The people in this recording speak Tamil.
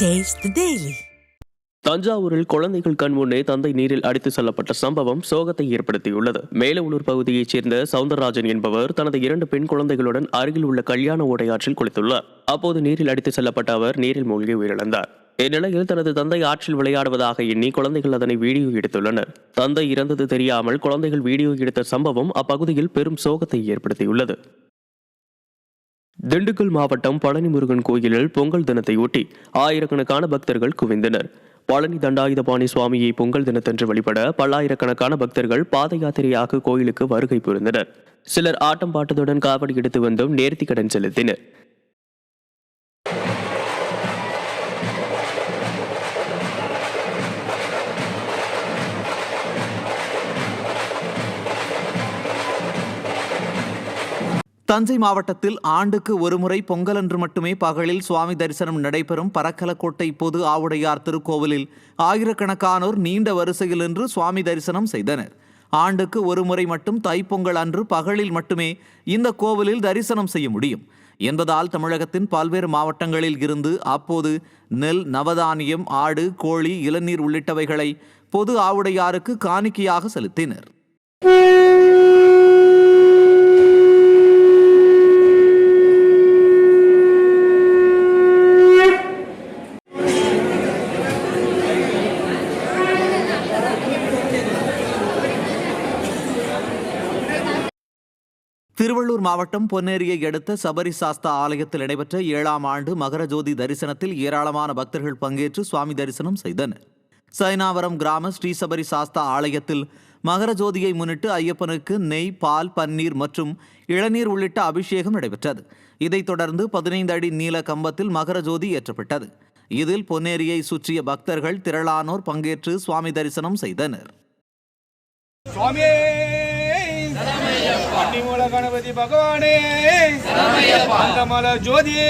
Taste the Daily. தஞ்சாவூரில் குழந்தைகள் கண் முன்னே தந்தை நீரில் அடித்து செல்லப்பட்ட சம்பவம் சோகத்தை ஏற்படுத்தியுள்ளது. மேலவூர் பகுதியைச் சேர்ந்த சவுந்தரராஜன் என்பவர் தனது 2 பெண் குழந்தைகளுடன் அருகில் உள்ள கல்யாண ஓடையாற்றில் குளித்துள்ளார். அப்போது நீரில் அடித்து செல்லப்பட்ட அவர் நீரில் மூழ்கி உயிரிழந்தார். இந்நிலையில் தனது தந்தை ஆற்றில் விளையாடுவதாக எண்ணி குழந்தைகள் அதனை வீடியோ எடுத்துள்ளனர். தந்தை இறந்தது தெரியாமல் குழந்தைகள் வீடியோ எடுத்த சம்பவம் அப்பகுதியில் பெரும் சோகத்தை ஏற்படுத்தியுள்ளது. திண்டுக்கல் மாவட்டம் பழனி முருகன் கோயிலில் பொங்கல் தினத்தையொட்டி ஆயிரக்கணக்கான பக்தர்கள் குவிந்தனர். பழனி தண்டாயுதபாணி சுவாமியை பொங்கல் தினத்தன்று வழிபட பல்லாயிரக்கணக்கான பக்தர்கள் பாத யாத்திரையாக கோயிலுக்கு வருகை புரிந்தனர். சிலர் ஆட்டம் பாட்டத்துடன் காவடி எடுத்து வந்தும் நேர்த்திக் கடன் செலுத்தினர். தஞ்சை மாவட்டத்தில் ஆண்டுக்கு ஒருமுறை பொங்கலன்று மட்டுமே பகலில் சுவாமி தரிசனம் நடைபெறும் பரக்கலக்கோட்டை பொது ஆவுடையார் திருக்கோவிலில் ஆயிரக்கணக்கானோர் நீண்ட வரிசையில் நின்று சுவாமி தரிசனம் செய்தனர். ஆண்டுக்கு ஒருமுறை மட்டும் தைப்பொங்கல் அன்று பகலில் மட்டுமே இந்த கோவிலில் தரிசனம் செய்ய முடியும் என்பதால் தமிழகத்தின் பல்வேறு மாவட்டங்களில் இருந்து அப்போது நெல், நவதானியம், ஆடு, கோழி, இளநீர் உள்ளிட்டவைகளை பொது ஆவுடையாருக்கு காணிக்கையாக செலுத்தினர். திருவள்ளூர் மாவட்டம் பொன்னேரியை அடுத்த சபரி சாஸ்தா ஆலயத்தில் நடைபெற்ற 7ஆம் ஆண்டு மகரஜோதி தரிசனத்தில் ஏராளமான பக்தர்கள் பங்கேற்று சுவாமி தரிசனம் செய்தனர். சைனாவரம் கிராம ஸ்ரீ சபரி சாஸ்தா ஆலயத்தில் மகரஜோதியை முன்னிட்டு ஐயப்பனுக்கு நெய், பால், பன்னீர் மற்றும் இளநீர் உள்ளிட்ட அபிஷேகம் நடைபெற்றது. இதைத் தொடர்ந்து 15 அடி நீள கம்பத்தில் மகரஜோதி ஏற்றப்பட்டது. இதில் பொன்னேரியை சுற்றிய பக்தர்கள் திரளானோர் பங்கேற்று சுவாமி தரிசனம் செய்தனர். கணபதி பகவானே, ஜோதியே.